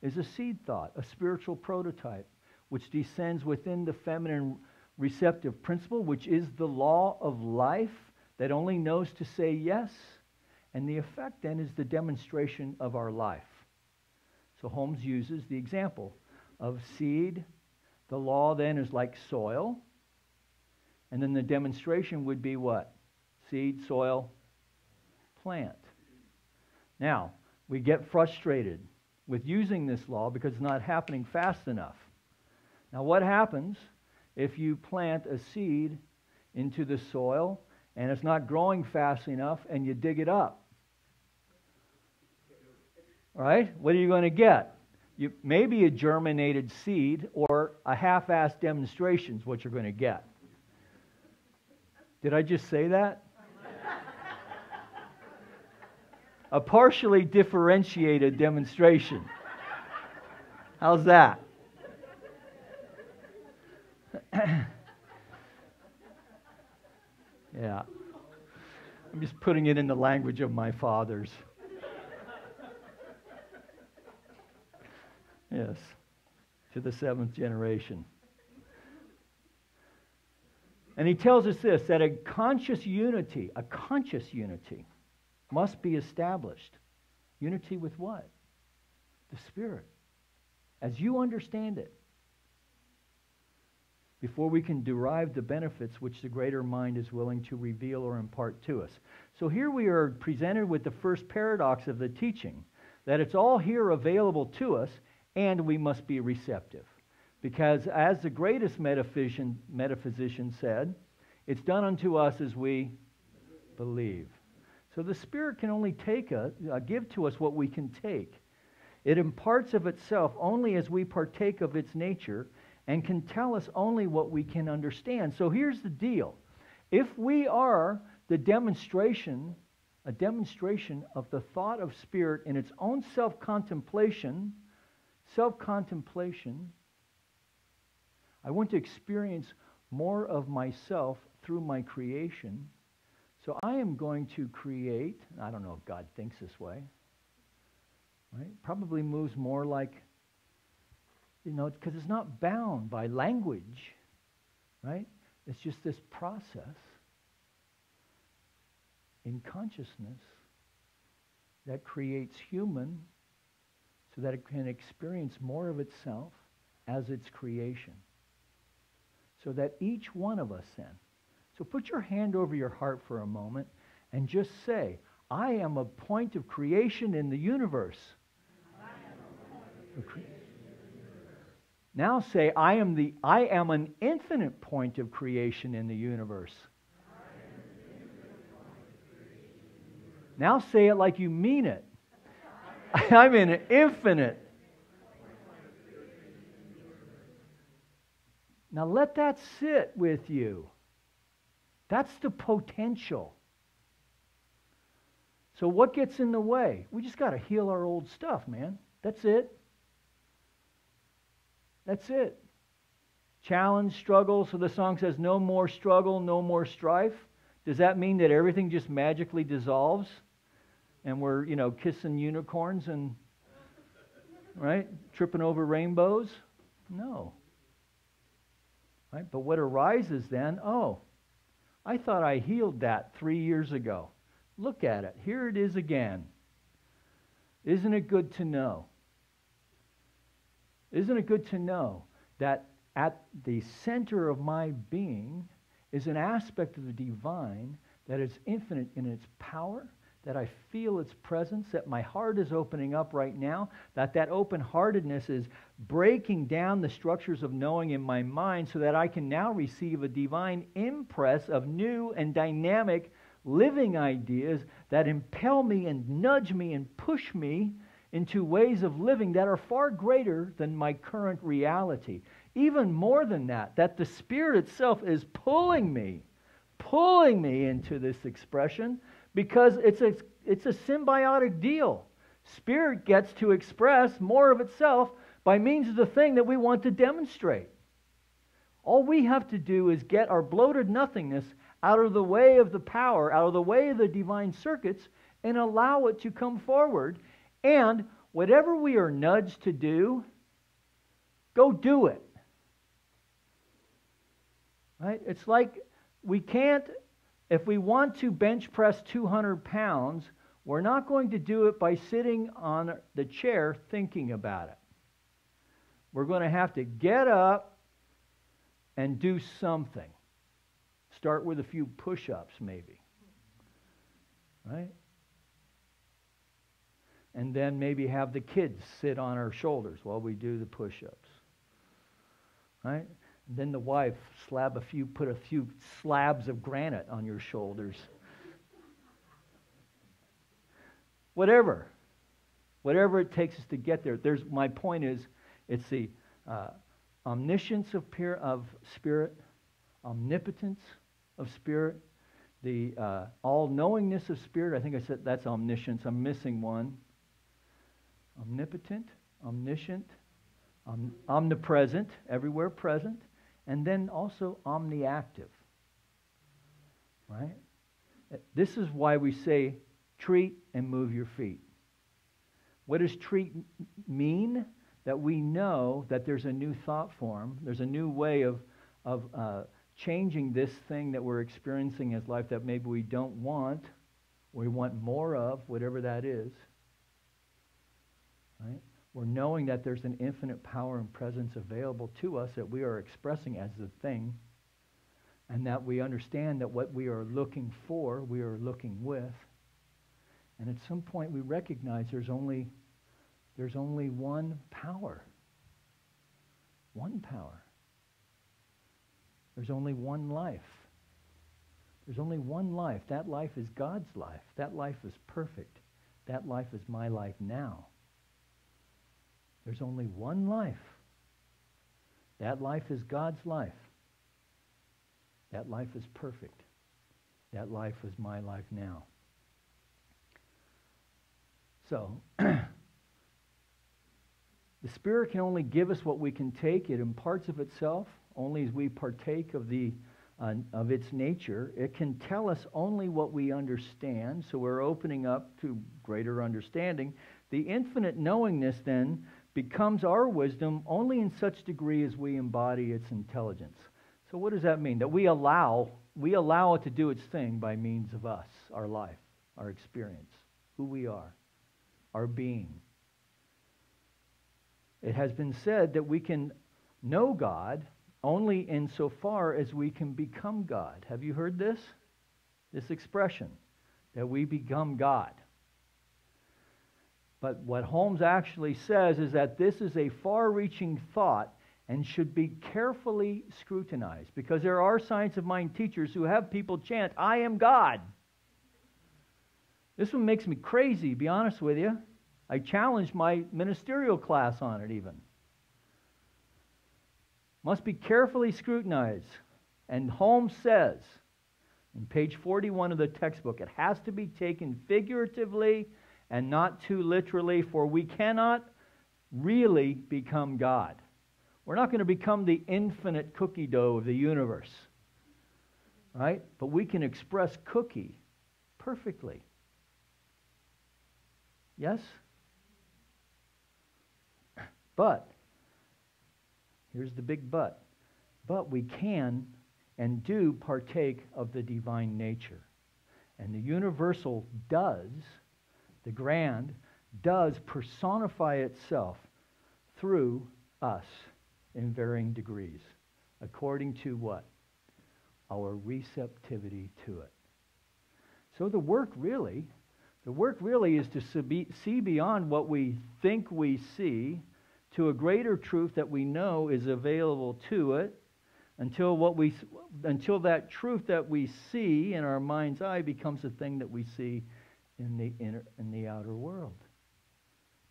is a seed thought, a spiritual prototype, which descends within the feminine receptive principle, which is the law of life that only knows to say yes, and the effect then is the demonstration of our life. So Holmes uses the example of seed. The law then is like soil, and then the demonstration would be what? Seed, soil, plant. Now, we get frustrated with using this law because it's not happening fast enough. Now, what happens if you plant a seed into the soil and it's not growing fast enough and you dig it up? All right? What are you going to get? Maybe a germinated seed or a half-assed demonstration is what you're going to get. Did I just say that? A partially differentiated demonstration. How's that? Yeah. I'm just putting it in the language of my fathers. Yes, to the seventh generation. And he tells us this, that a conscious unity must be established. Unity with what? The Spirit. As you understand it. Before we can derive the benefits which the greater mind is willing to reveal or impart to us. So here we are presented with the first paradox of the teaching, that it's all here available to us, and we must be receptive. Because as the greatest metaphysician said, it's done unto us as we believe. So the Spirit can only give to us what we can take. It imparts of itself only as we partake of its nature, and can tell us only what we can understand. So here's the deal. If we are a demonstration of the thought of Spirit in its own self-contemplation, I want to experience more of myself through my creation. So I am going to create, I don't know if God thinks this way, right? Probably moves more like, because it's not bound by language. right? It's just this process in consciousness that creates human so that it can experience more of itself as its creation. So that each one of us then, so put your hand over your heart for a moment and just say, I am a point of creation in the universe. Now say, I am an infinite point of creation in the universe. Now say it like you mean it. I'm an infinite. Now let that sit with you. That's the potential. So what gets in the way? We just got to heal our old stuff, man. That's it. That's it. Challenge, struggle. So the song says, no more struggle, no more strife. Does that mean that everything just magically dissolves? And we're, kissing unicorns and, right, tripping over rainbows? No. Right? But what arises then, I thought I healed that 3 years ago. Look at it. Here it is again. Isn't it good to know? Isn't it good to know that at the center of my being is an aspect of the divine that is infinite in its power, that I feel its presence, that my heart is opening up right now, that open-heartedness is breaking down the structures of knowing in my mind so that I can now receive a divine impress of new and dynamic living ideas that impel me and nudge me and push me into ways of living that are far greater than my current reality. Even more than that the Spirit itself is pulling me into this expression, because it's a symbiotic deal. Spirit gets to express more of itself by means of the thing that we want to demonstrate. All we have to do is get our bloated nothingness out of the way of the power, out of the way of the divine circuits, and allow it to come forward. And whatever we are nudged to do, go do it. Right? It's like we can't, if we want to bench press 200 pounds, we're not going to do it by sitting on the chair thinking about it. We're going to have to get up and do something. Start with a few push-ups, maybe. Right? And then maybe have the kids sit on our shoulders while we do the push-ups. Right? And then the wife put a few slabs of granite on your shoulders. Whatever it takes us to get there. My point is, it's the omniscience of spirit, omnipotence of spirit, the all-knowingness of spirit. I think I said that's omniscience. I'm missing one. Omnipotent, omniscient, omnipresent, everywhere present, and then also omniactive. Right? This is why we say, treat and move your feet. What does treat mean? That we know that there's a new thought form, there's a new way of changing this thing that we're experiencing as life that maybe we don't want, or we want more of, whatever that is. Right? We're knowing that there's an infinite power and presence available to us that we are expressing as the thing, and that we understand that what we are looking for, we are looking with. And at some point we recognize there's only one power. One power. There's only one life. There's only one life. That life is God's life. That life is perfect. That life is my life now. There's only one life. That life is God's life. That life is perfect. That life is my life now. So, the Spirit can only give us what we can take. It imparts of itself only as we partake of its nature. It can tell us only what we understand, so we're opening up to greater understanding. The infinite knowingness then becomes our wisdom only in such degree as we embody its intelligence. So what does that mean? That we allow it to do its thing by means of us, our life, our experience, who we are, our being. It has been said that we can know God only insofar as we can become God. Have you heard this? This expression, that we become God. But what Holmes actually says is that this is a far-reaching thought and should be carefully scrutinized, because there are science of mind teachers who have people chant, "I am God." This one makes me crazy, to be honest with you. I challenged my ministerial class on it even. Must be carefully scrutinized. And Holmes says, in page 41 of the textbook, it has to be taken figuratively and not too literally, for we cannot really become God. We're not going to become the infinite cookie dough of the universe, right? But we can express cookie perfectly. Yes? But, here's the big but we can and do partake of the divine nature. And the universal does, the grand, does personify itself through us in varying degrees, according to what? Our receptivity to it. So the work really is to see beyond what we think we see to a greater truth that we know is available to it, until that truth that we see in our mind's eye becomes a thing that we see in the outer world.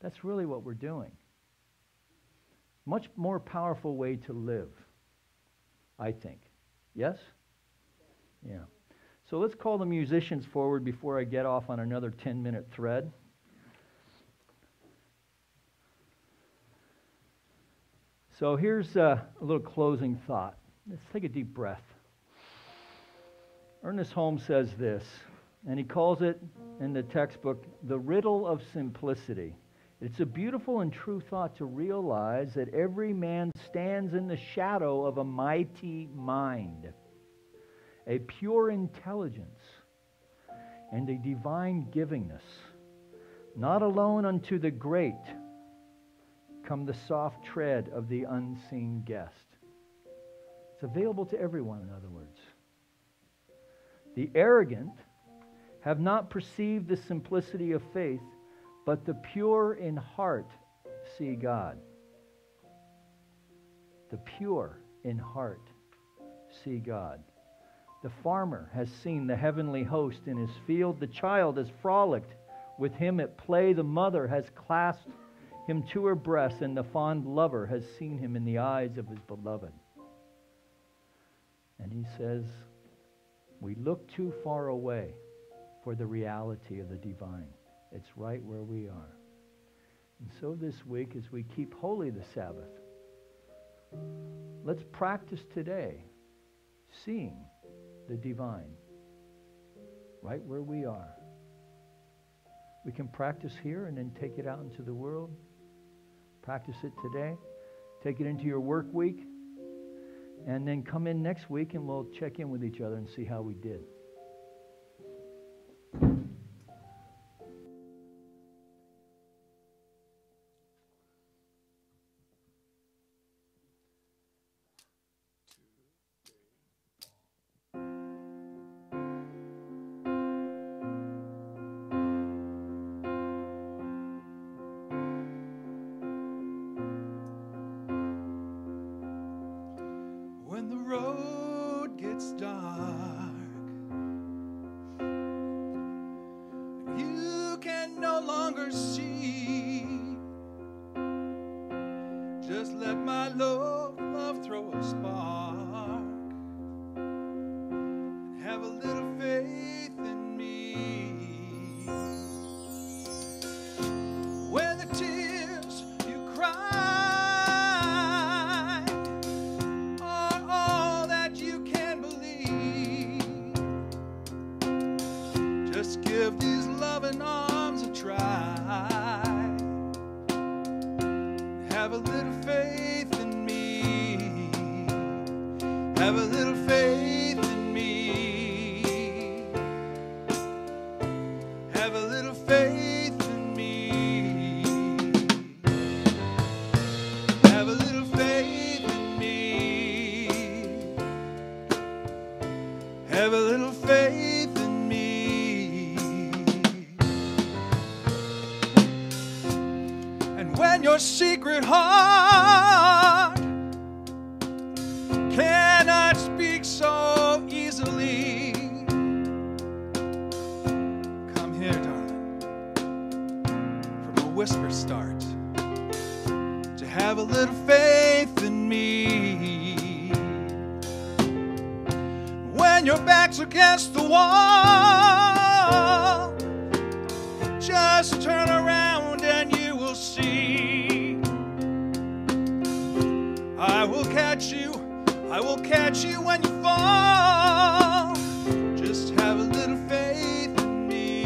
That's really what we're doing. Much more powerful way to live, I think. Yes? Yeah. So let's call the musicians forward before I get off on another 10-minute thread. So here's a little closing thought. Let's take a deep breath. Ernest Holmes says this, and he calls it in the textbook, the riddle of simplicity. It's a beautiful and true thought to realize that every man stands in the shadow of a mighty mind, a pure intelligence, and a divine givingness. Not alone unto the great come the soft tread of the unseen guest. It's available to everyone, in other words. The arrogant have not perceived the simplicity of faith, but the pure in heart see God. The pure in heart see God. The farmer has seen the heavenly host in his field. The child has frolicked with him at play. The mother has clasped him to her breast, and the fond lover has seen him in the eyes of his beloved. And he says, we look too far away for the reality of the divine. It's right where we are. And so this week, as we keep holy the Sabbath, let's practice today seeing the divine right where we are. We can practice here and then take it out into the world. Practice it today. Take it into your work week. And then come in next week and we'll check in with each other and see how we did. When the road gets dark, you can no longer see, just let my love throw a spark and have a little faith in me. Where the tears you cry give these loving arms a try. Have a little faith in me. Have a little faith in me. Have a little faith in me. Have a little faith in me. And when your secret heart cannot speak so easily, come here, darling. From a whisper start to have a little faith in me. When your back's against the wall, just turn around and you will see. I will catch you when you fall. Just have a little faith in me.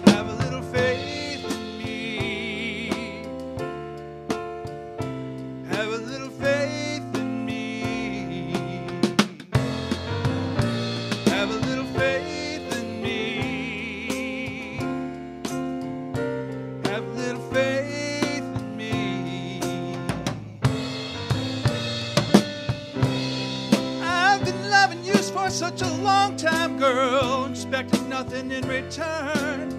Have a little faith in me. Have a little faith in me. Have a little faith in me. Have a little faith in me. I've been loving you for such a long time, girl, expecting nothing in return.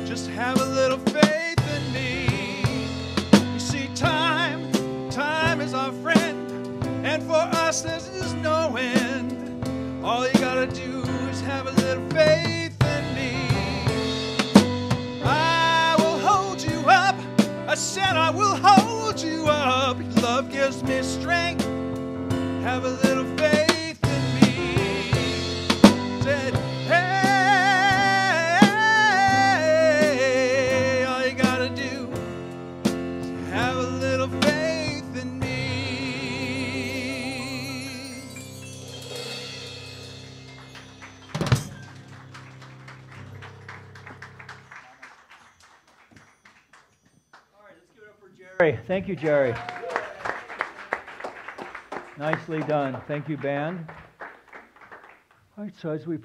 Just have a little faith in me. You see, time is our friend, and for us there's no end. All you gotta do is have a little faith in me. I will hold you up. I said I will hold you up. Love gives me strength. Have a little faith in me. Said, hey, all you gotta do is have a little faith in me. All right, let's give it up for Jerry. Thank you, Jerry. Nicely done. Thank you, band. All right, so as we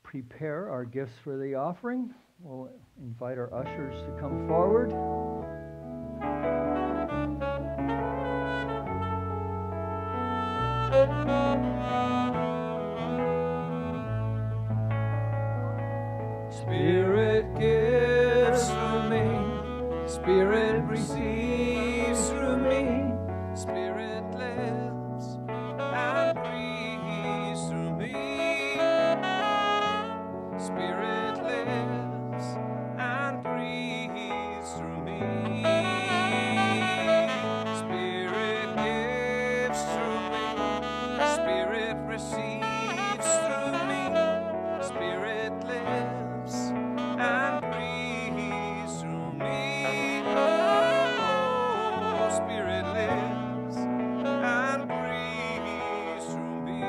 prepare our gifts for the offering, we'll invite our ushers to come forward. Spirit gives through me, Spirit receives through me, Spirit lives and breathes through me. Spirit lives and breathes through me. Spirit gives through me, Spirit receives through me, Spirit lives and breathes through me. Oh, Spirit lives and breathes through me.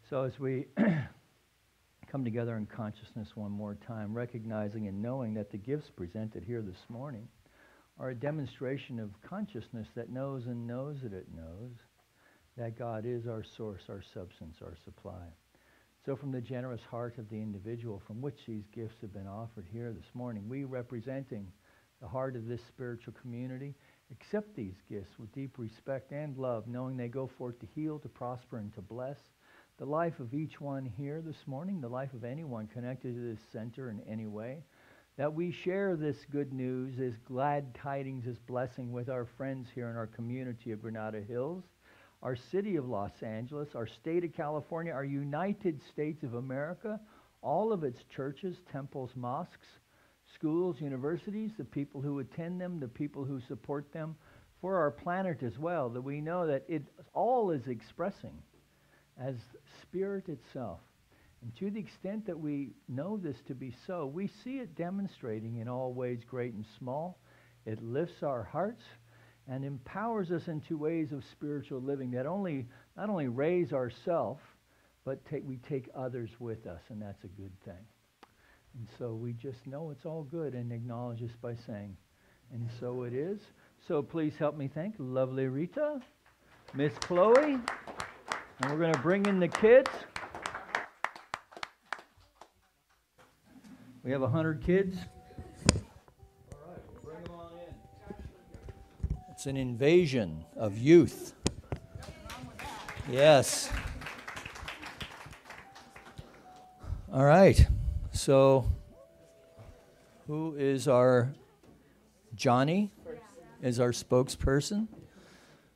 So as we come together in consciousness one more time, recognizing and knowing that the gifts presented here this morning are a demonstration of consciousness that knows and knows that it knows that God is our source, our substance, our supply. So from the generous heart of the individual from which these gifts have been offered here this morning, we, representing the heart of this spiritual community, accept these gifts with deep respect and love, knowing they go forth to heal, to prosper, and to bless the life of each one here this morning, the life of anyone connected to this center in any way, that we share this good news, this glad tidings, this blessing with our friends here in our community of Granada Hills, our city of Los Angeles, our state of California, our United States of America, all of its churches, temples, mosques, schools, universities, the people who attend them, the people who support them, for our planet as well, that we know that it all is expressing as spirit itself. And to the extent that we know this to be so, we see it demonstrating in all ways, great and small. It lifts our hearts, and empowers us into ways of spiritual living that not only raise ourselves, but we take others with us, and that's a good thing. And so we just know it's all good and acknowledge this by saying, and so it is. So please help me thank lovely Rita, Miss Chloe, and we're going to bring in the kids. We have 100 kids. All right, we'll bring them on in. It's an invasion of youth. Yes. All right. So, who is our Johnny? Is our spokesperson?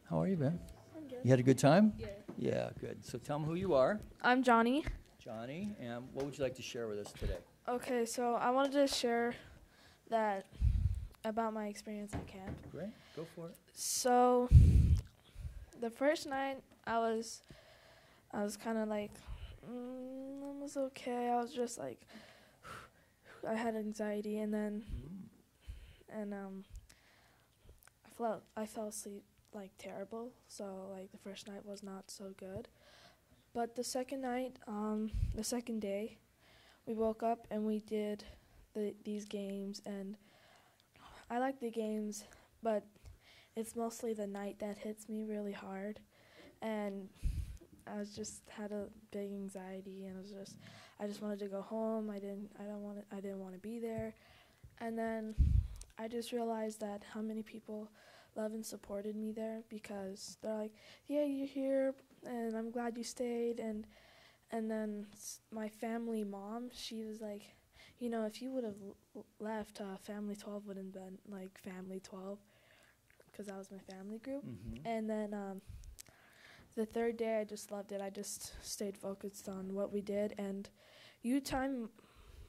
How are you, Ben? I'm good. You had a good time? Yeah. Yeah, good. So tell them who you are. I'm Johnny. Johnny, and what would you like to share with us today? Okay, so I wanted to share that about my experience at camp. Great, go for it. So, the first night I was kind of like, it was okay. I was just like, I had anxiety, and then, I fell asleep like terrible. So like the first night was not so good, but the second night, the second day, we woke up and we did these games, and I like the games, but it's mostly the night that hits me really hard, and I had a big anxiety, and I just wanted to go home. I didn't want to be there, and then I just realized that how many people loved and supported me there, because they're like, yeah, you're here, and I'm glad you stayed, and then my family mom, she was like, you know, if you would have left, Family 12 would have been like Family 12, because that was my family group. And then the third day, I just loved it. I just stayed focused on what we did, and youth time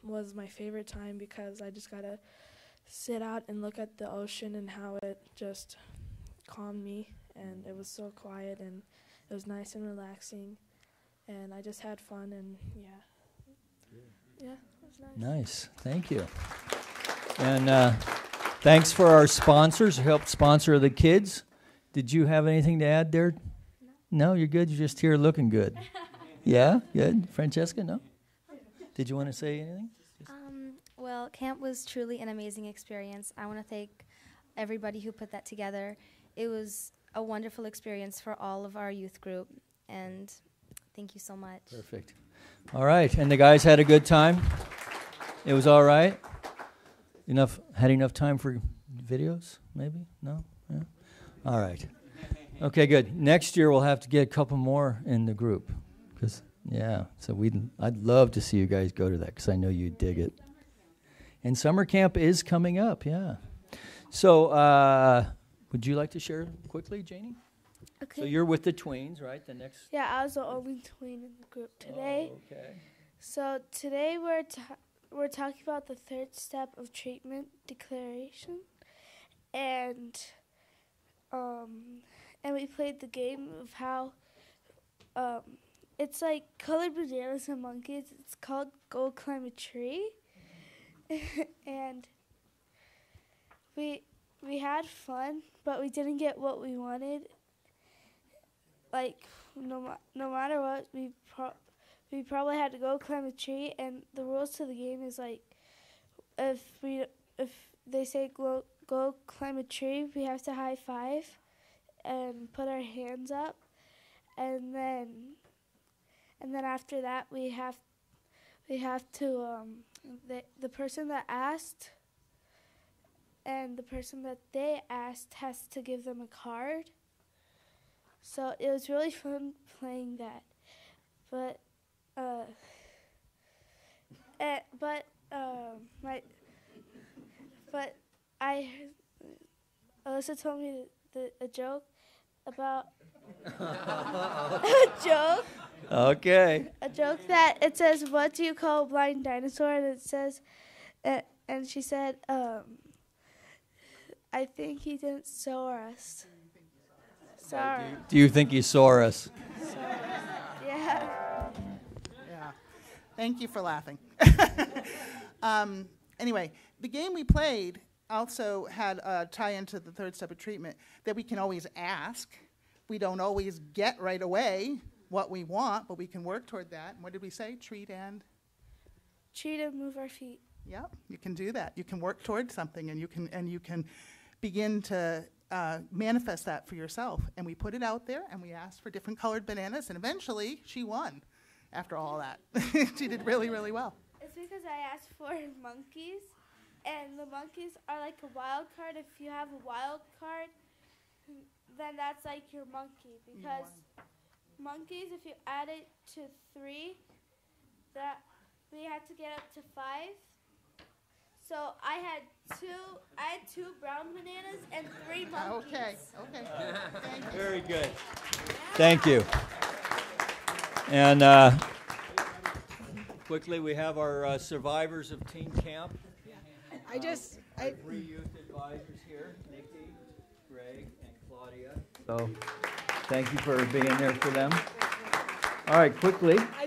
was my favorite time, because I just got to sit out and look at the ocean and how it just calmed me, and it was so quiet, and it was nice and relaxing, and I just had fun, and yeah, it was nice. Nice, thank you. And thanks for our sponsors who helped sponsor the kids. Did you have anything to add there? No, you're good. You're just here looking good. Yeah, good. Francesca, no? Did you want to say anything? Well, camp was truly an amazing experience. I want to thank everybody who put that together. It was a wonderful experience for all of our youth group, and thank you so much. Perfect. All right, and the guys had a good time? It was all right? Had enough time for videos, maybe? No? Yeah? All right. Okay, good. Next year we'll have to get a couple more in the group, so I'd love to see you guys go to that, because I know you dig it. And summer camp is coming up, yeah. So would you like to share quickly, Janie? Okay. So you're with the tweens, right? Yeah, I was the only tween in the group today. Oh, okay. So today we're talking about the third step of treatment declaration, and we played the game of how it's like colored bananas and monkeys. It's called Go Climb a Tree. And we had fun, but we didn't get what we wanted. Like no matter what, we probably had to go climb a tree. And the rules to the game is like, if they say go climb a tree, we have to high five and put our hands up, and then after that we have to the person that asked and the person that they asked has to give them a card. So it was really fun playing that, but Alyssa told me a joke about a joke. Okay. A joke that it says, "What do you call a blind dinosaur?" And it says, and she said, "I think he didn't soar us." Sorry. Do you think he saw us? Yeah. Yeah. Thank you for laughing. Anyway, the game we played also had a tie into the third step of treatment that we can always ask. We don't always get right away what we want, but we can work toward that. And what did we say? Treat and move our feet. yeah, you can do that. You can work toward something, and you can begin to manifest that for yourself. And we put it out there, and we asked for different colored bananas, and eventually she won. After all that, she did really, really well. It's because I asked for monkeys, and the monkeys are like a wild card. If you have a wild card, then that's like your monkey, because monkeys, if you add it to 3, that we had to get up to 5. So I had 2 brown bananas and 3 monkeys. Okay. Thank you. Very good. Thank you. And quickly, we have our survivors of teen camp. I 3 youth advisors here, Nikki, Greg, and Claudia. So thank you for being there for them. All right, quickly. I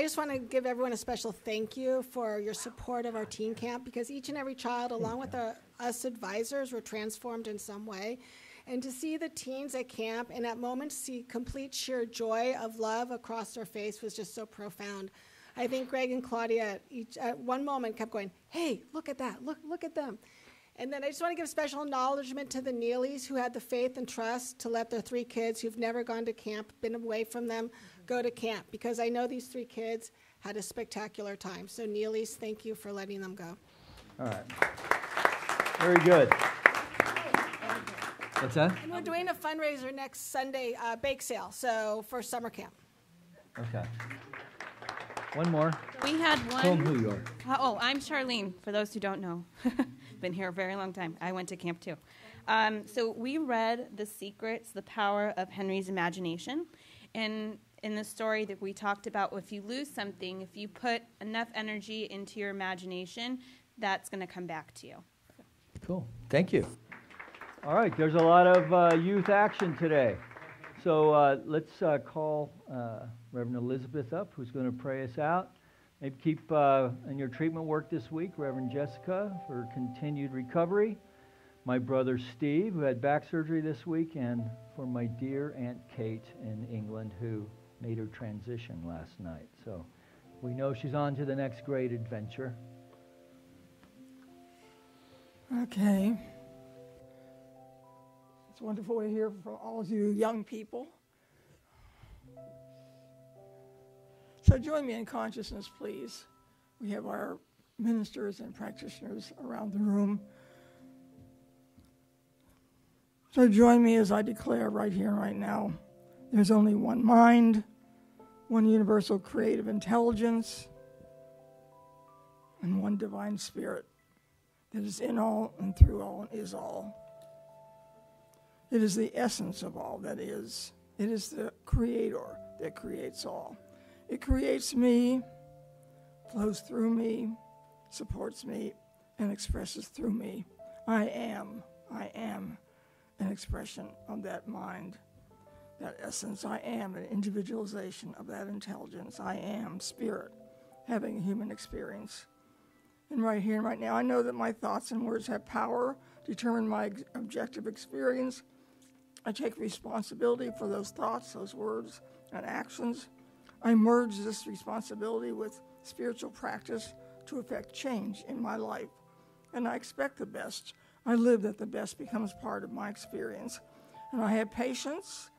just want to give everyone a special thank you for your support of our teen camp, because each and every child, along with us advisors, were transformed in some way. And to see the teens at camp and at moments see complete sheer joy of love across their face was just so profound. I think Greg and Claudia at one moment kept going, "Hey, look at that, look at them." And then I just want to give special acknowledgement to the Neelys, who had the faith and trust to let their 3 kids who've never gone to camp, been away from them, go to camp, because I know these 3 kids had a spectacular time. So Neelys, thank you for letting them go. All right. Very good. What's that? And we're doing a fundraiser next Sunday, bake sale, so for summer camp. Okay. One more. We had one. Tell them who you are. I'm Charlene, for those who don't know. Been here a very long time. I went to camp too. So we read The Secrets, The Power of Henry's Imagination. And in the story that we talked about, if you lose something, if you put enough energy into your imagination, that's going to come back to you. Cool. Thank you. All right, there's a lot of youth action today. So let's call Reverend Elizabeth up, who's going to pray us out. Maybe keep in your treatment work this week, Reverend Jessica, for continued recovery. My brother Steve, who had back surgery this week, and for my dear Aunt Kate in England, who made her transition last night. So we know she's on to the next great adventure. Okay. It's wonderful to hear from all of you young people. So join me in consciousness, please. We have our ministers and practitioners around the room. So join me as I declare right here and right now, there's only one mind, one universal creative intelligence, and one divine spirit that is in all and through all and is all. It is the essence of all that is. It is the creator that creates all. It creates me, flows through me, supports me, and expresses through me. I am an expression of that mind, that essence. I am an individualization of that intelligence. I am spirit, having a human experience. And right here and right now, I know that my thoughts and words have power, determine my objective experience. I take responsibility for those thoughts, those words, and actions. I merge this responsibility with spiritual practice to effect change in my life. And I expect the best. I live that the best becomes part of my experience. And I have patience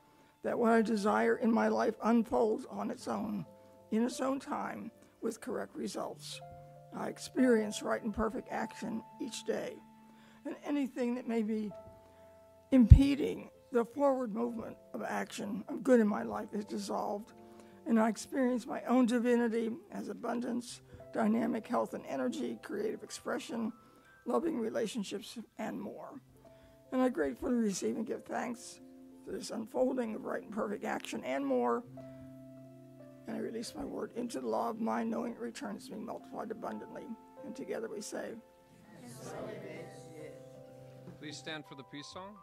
that what I desire in my life unfolds on its own, in its own time, with correct results. I experience right and perfect action each day. And anything that may be impeding the forward movement of action, of good in my life, is dissolved. And I experience my own divinity as abundance, dynamic health and energy, creative expression, loving relationships, and more. And I gratefully receive and give thanks for this unfolding of right and perfect action and more. And I release my word into the law of mind, knowing it returns to me multiplied abundantly. And together we say, so it is. Please stand for the peace song.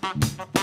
Thank